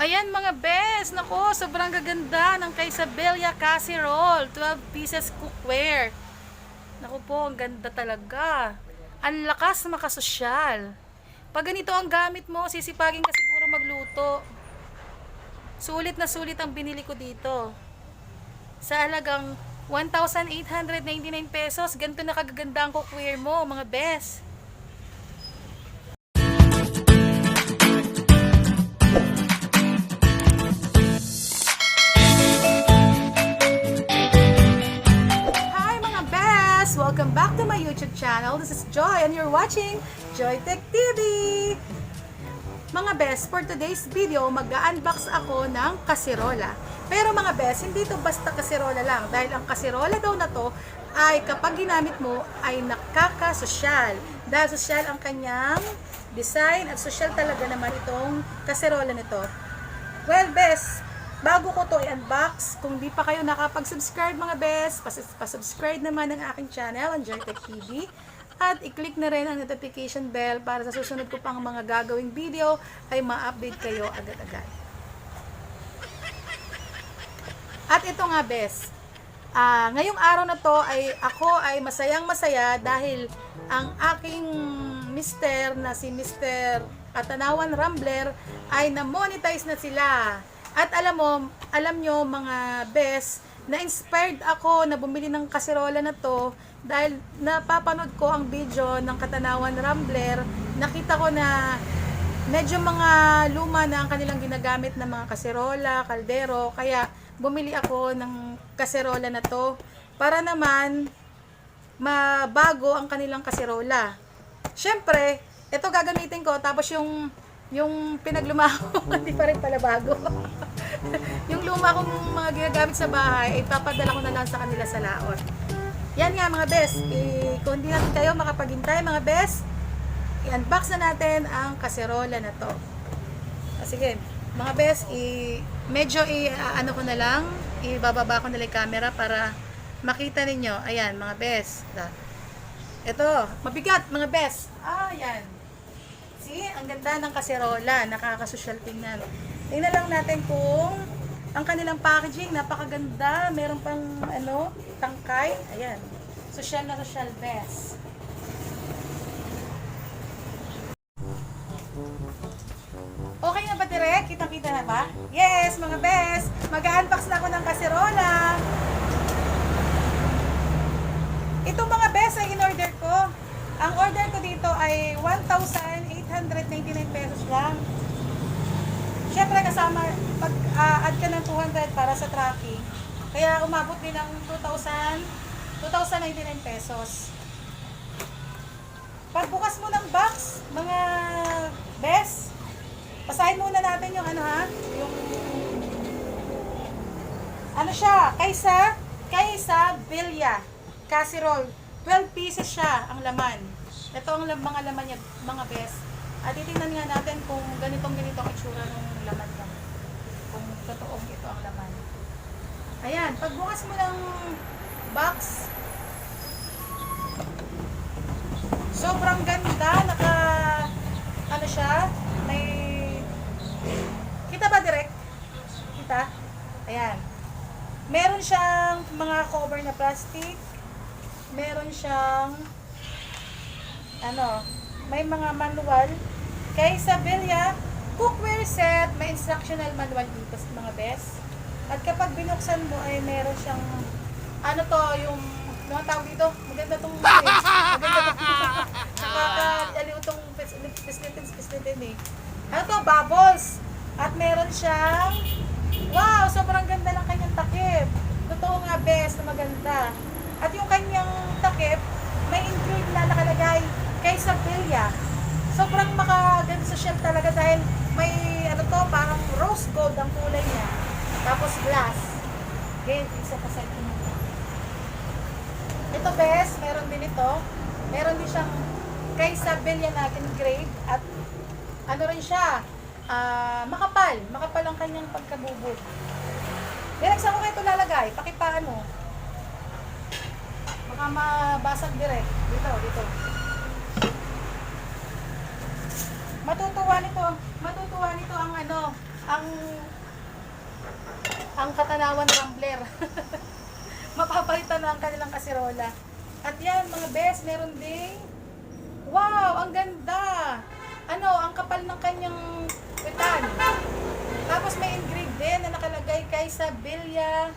Ayan mga best, nako, sobrang gaganda ng kay Isabela Casserole, 12 pieces cookware. Naku po, ang ganda talaga. Ang lakas na makasosyal. Pag ganito ang gamit mo, sisipagin ka siguro magluto. Sulit na sulit ang binili ko dito. Sa halagang 1,899 pesos, ganito na kagaganda ang cookware mo, mga best. Welcome back to my YouTube channel. This is Joy and you're watching Joy Tech TV. Mga best, for today's video, mag-unbox ako ng kaserola. Pero mga best, hindi ito basta kaserola lang. Dahil ang kaserola daw na to ay kapag ginamit mo ay nakakasosyal. Dahil sosyal ang kanyang design at sosyal talaga naman itong kaserola nito. Well best, bago ko to i-unbox, kung di pa kayo nakapag-subscribe mga best, pa-subscribe naman ng aking channel, ang Joy Tech TV. At i-click na rin ang notification bell para sa susunod ko pang mga gagawing video ay ma-update kayo agad-agad. At ito nga best, ngayong araw na to ay ako ay masayang masaya dahil ang aking mister na si Mr. Katanawan Rambler ay na-monetize na sila. At alam nyo mga best, na-inspired ako na bumili ng kaserola na to dahil napapanood ko ang video ng Katanawan Rambler. Nakita ko na medyo mga luma na ang kanilang ginagamit na mga kaserola, kaldero. Kaya bumili ako ng kaserola na to para naman mabago ang kanilang kaserola. Syempre, ito gagamitin ko tapos yung pinagluma ko, hindi pa rin pala bago. Yung luma kong mga ginagamit sa bahay, ipapadala ko na lang sa kanila sa laot. Yan nga mga best, kung hindi natin kayo makapaghintay mga best, i-unbox na natin ang kaserola na to. Sige, mga best, medyo ano ko na lang, ibababa ko na lang yung camera para makita ninyo. Ayan mga best. Ito, mabigat mga best. Ayan. See, ang ganda ng kaserola, nakakasosyal tingnan. Tingnan lang natin kung ang kanilang packaging, napakaganda. Meron pang tangkay. Ayan. Sosyal na sosyal best. Okay na ba direct? Kitang-kita na ba? Yes, mga best. Mag-unbox na ako ng kaserola. Itong mga best ay in-order ko. Ang order ko dito ay 1,899 pesos lang. Siyempre kasama, pag-add ka ng 200 para sa tracking. Kaya umabot din ng 2,099 pesos. Pagbukas mo ng box, mga best, basahin muna natin yung yung siya, kaysa Bilya Casserole. 12 pieces siya ang laman. Ito ang mga laman niya, mga best. At titingnan nga natin kung ganito ang itsura ng laman niya. Kung totoong ito ang laman. Ayan, pagbukas mo ng box, sobrang ganda, siya, may, kita ba direct? Kita? Ayan. Meron siyang mga cover na plastic. Meron siyang may mga manual kay Isabela cookware set, may instructional manual dito mga best. At kapag binuksan mo ay meron siyang yung mga tawag dito, maganda tong nakakaliw tong pislitin bubbles. At meron siyang sobrang ganda ng kanyang takip. Totoo nga best na maganda. At yung kanyang takip, may include na nakalagay kay Isabela. Sobrang makaganda social talaga dahil may parang rose gold ang kulay niya. Tapos glass. Okay, isa pa sa ito. Ito best, meron din ito. Meron din siyang kay Isabela na engrave at rin siya, makapal. Makapal ang kanyang pagkabubog. Direk, saan ko kayo ito lalagay? Pakipaan mo. Baka mabasag direct. Dito. Matutuwa nito ang ang Katanawan Rambler. Mapapalitan na ang kanilang kasirola. At yan mga bes, meron ding, wow, ang ganda. Ano, ang kapal ng kanyang kwitan. Tapos may engraved din na nakalagay kay Sabilia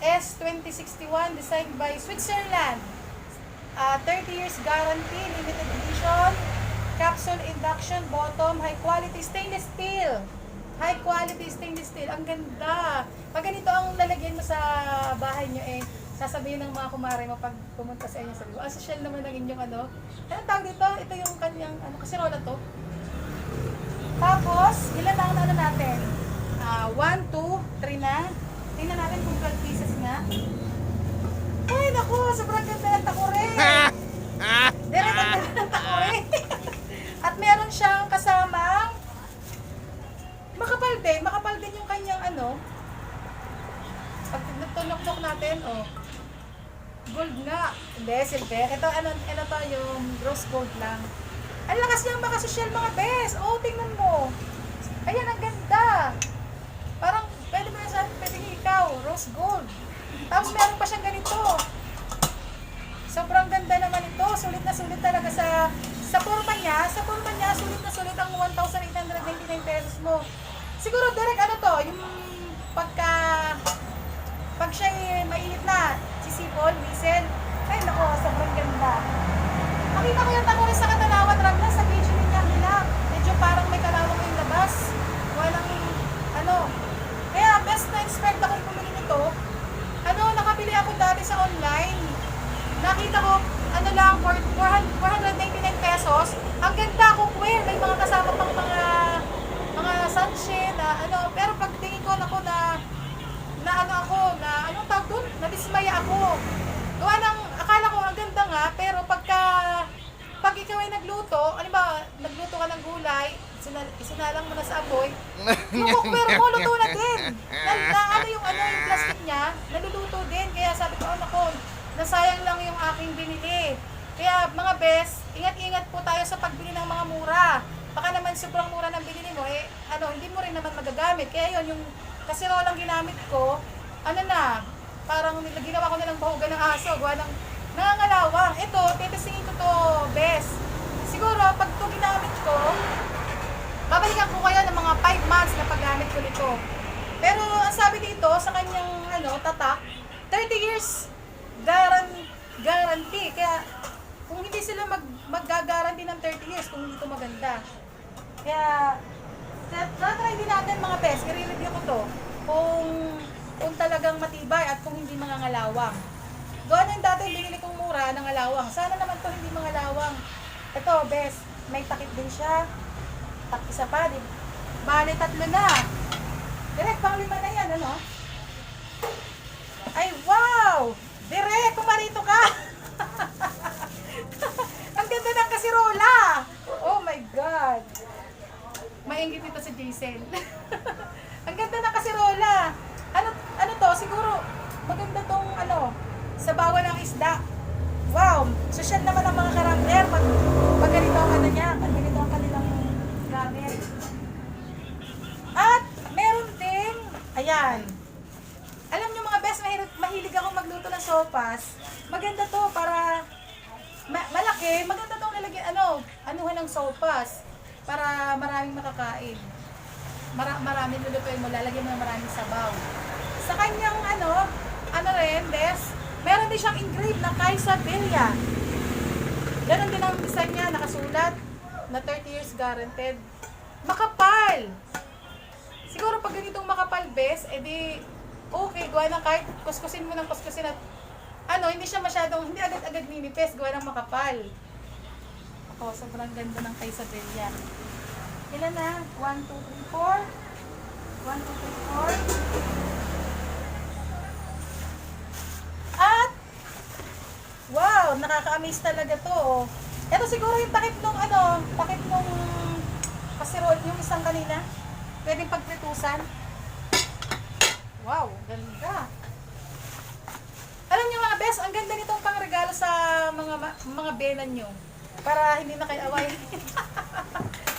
S2061, designed by Switzerland. 30 years guarantee, limited edition, capsule induction, bottom, high quality stainless steel. High quality stainless steel. Ang ganda. Pag ganito ang lalagyan mo sa bahay nyo, sasabihin ng mga kumare mo pag pumunta sa inyo, sabi mo, social naman ng inyong ano. Anong tawag dito? Ito yung kanyang, kasirola to. Tapos, ilan ang ano natin? 1, 2, 3 na. Tingnan natin kung 12 pieces nga. Ay, naku, sobrang ganda ng takore. Direct ang ganda ng takore. At meron siyang kasamang makapal din yung kanyang ano. Pag nagtunok-nok natin, gold nga. Hindi, silver. Ito, ano to, yung rose gold lang. Ang lakas niyang makasosyal mga bes. Tingnan mo. Ayan, ang ganda. Parang, pwede ikaw, rose gold. Tapos meron pa siyang ganito. Sobrang ganda naman ito. Sulit na sulit talaga sa forma niya. Sa forma niya, sulit na sulit ang 1,899 pesos mo. Siguro direct ano to, yung pag siya mainit na, sisipol, whistle. Ay nako, sobrang ganda. Nakita ko yung takore sa Katanawan Rambler sa video nila. Medyo parang may kalawang yung labas. Walang ano. Kaya best na inspired akong bumili nito. Nakabili ako dati sa online. Nakita ko, lang, 499 pesos. Ang ganda ko, may mga kasama pang mga sunshade, pero pagtingin ko anong tawag dun? Nadismaya ako. Gawa ng, akala ko ang ganda nga, pero pag ikaw ay nagluto, nagluto ka ng gulay, isinalang mo na sa apoy, yung cookware mo, luto na din. Yung plastic niya, naluluto din. Kaya sabi ko, nasayang lang yung aking binili. Kaya mga bes, ingat-ingat po tayo sa pagbili ng mga mura. Baka naman sobrang mura ng binili mo, hindi mo rin naman magagamit. Kaya yun, yung kasirolang ginamit ko, parang ginawa ko na ng bahugan ng aso, gawa ng nangangalawang. Ito, titisingin ko to, bes. Siguro, pag ito ginamit ko, babalikan ko kayo ng mga 5 months na paggamit ko nito. Pero, ang sabi dito, sa kanyang, tatak, 30 years guarantee. Kaya, kung hindi sila mag-guarantee ng 30 years, kung hindi ito maganda. Kaya, try din natin mga bes, i-review ko to. Kung talagang matibay at kung hindi mga ngalawang. Doon yung dati binili kong mura ng ngalawang. Sana naman to hindi mga ngalawang. Ito, bes, may takip din siya. Isa pa, bali 3 na. Direct, pang 5 na yan, Ay, wow! Direct, kumarito ka! Ang ganda ng kasirola! Oh my God! Maingit ito si Jason. Ang ganda ng kasirola! Ano to? Siguro, maganda tong, sabawan ng isda. Wow! Social naman ang mga karambler pag ganito ang pag ganito ang kanilang gamit. At, meron ding, ayan. Alam nyo mga best, mahilig akong magluto ng sopas. Maganda to para malaki. Maganda tong lalagyan, anuhan ng sopas para maraming makakain. Maraming lulutuin mo, lalagyan mo ng maraming sabaw. Sa kanyang meron din siyang engraved na kay Sabilia. Ganon din ang design niya, nakasulat na 30 years guaranteed. Makapal! Siguro pag ganitong makapal bes, okay, gawa ng kahit kuskusin mo ng kuskusin at hindi siya masyadong, hindi agad-agad ninipes, gawa ng makapal. Sobrang ganda ng kay Sabilia. Ilan na? 1, 2, 3, 4. 1, 2, 3, 4. At, wow, nakaka-amaze talaga to. Ito siguro yung takip nung kasirol, yung isang kanina. Pwedeng pagpritusan. Wow, ganda. Alam niyo mga best, ang ganda nitong pangregalo sa mga benan nyo. Para hindi na kayo awayin.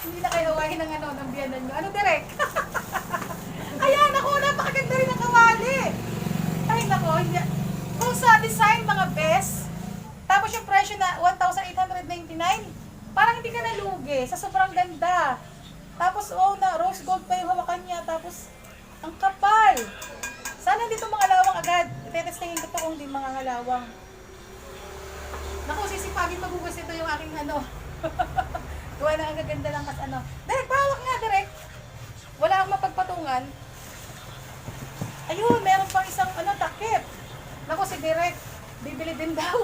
Hindi na kayo hawain ng ano, ng biyanan nyo. Ano, direct? Ayan, ako, napakaganda rin ng kawali. Ay, nako, hindi. Kung sa design, mga best, tapos yung presyo na 1,899, parang hindi ka nalugi sa sobrang ganda. Tapos, oh, na rose gold pa yung hawakan niya. Tapos, ang kapal. Sana hindi ito mga lawang agad. Itetestingin ko ito kung hindi mga ngalawang. Naku, sisipagin magugas ito yung aking ano. Gawa na ang gaganda lang kas ano. Direk, pahawak nga, direk. Wala akong mapagpatungan. Ayun, meron pang isang ano, takip. Naku, si Direk, bibili din daw.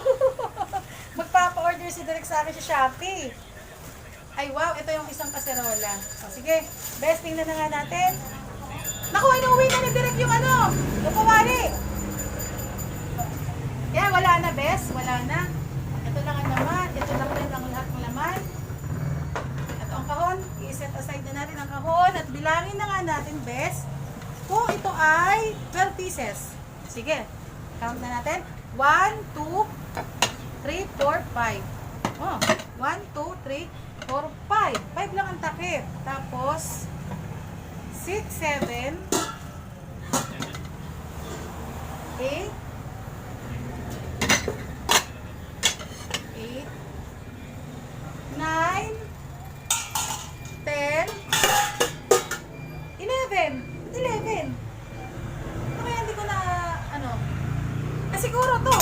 Magpapa-order si Direk sa akin sa Shopee. Ay, wow, ito yung isang kaserola. O, sige, best, tingnan na nga natin. Naku, inuwi na ni Direk yung ano, yung kawali. Yan, wala na, best, wala na. Ito lang ang laman, ito lang rin ang lahat ng laman. Ito ang kahon, i-set aside na natin ang kahon at bilangin na nga natin, best, kung ito ay 12 pieces. Sige, count na natin. 1, 2, 3, 4, 5. Oh, 1, 2, 3, 4, 5. 5 lang ang takip. Tapos, 6, 7, 8, 9, 10, 11. Ano kaya hindi ko na, ano, siguro to.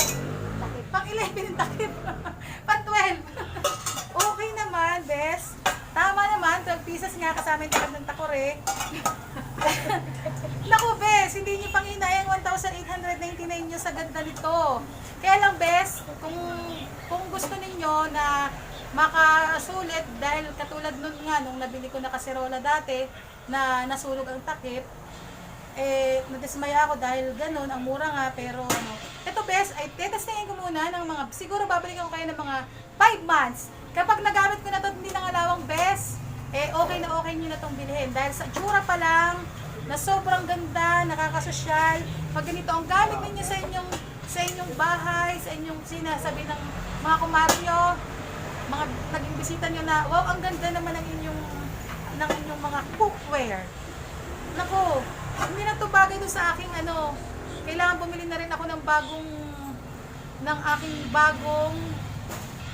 Pang 11 yung takip. Pang 12. Okay naman, best. Tama naman, 12 pieces nga kasama yung takip ng takore. Naku, best, hindi nyo pang hinayang 1,899 nyo sa ganda nito. Kaya lang, best, kung gusto ninyo na makasulit, dahil katulad nun nga, nung nabili ko na kaserola dati, na nasulog ang takip, nadismaya ako dahil ganun, ang mura nga, pero ano, ito best, ay tetestingin ko muna ng mga, siguro babalikan ko kayo ng mga 5 months. Kapag nagamit ko na ito, hindi nangalawang best, okay na okay nyo na itong bilhin. Dahil sa tsura pa lang, na sobrang ganda, nakakasosyal, pag ganito ang gamit ninyo sa inyong bahay, sa inyong sinasabi ng mga kumare nyo, mga naging bisita nyo na, wow, ang ganda naman ng inyong mga cookware. Naku, hindi na to bagay doon sa aking ano, kailangan bumili na rin ako ng aking bagong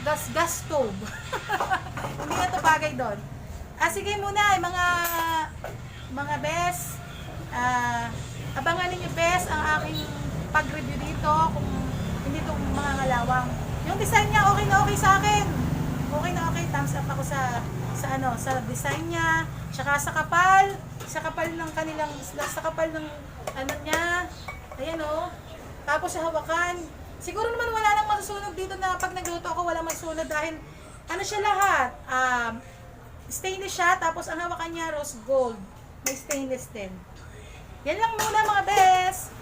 gas stove. Hindi na to bagay doon. Sige muna, mga best, abangan ninyo best ang aking pag-review dito kung hindi to mga ngalawang. Yung design niya okay na okay sa akin. Okay na okay, thumbs up ako sa design niya, tsaka sa kapal ng ano niya. Ayan oh. Tapos sa hawakan. Siguro naman wala nang masusunog dito na pag nagluto ako, wala masusunog dahil ano siya lahat. Stainless siya, tapos ang hawakan niya rose gold. May stainless din. Yan lang muna mga best.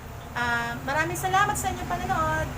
Maraming salamat sa inyong panonood.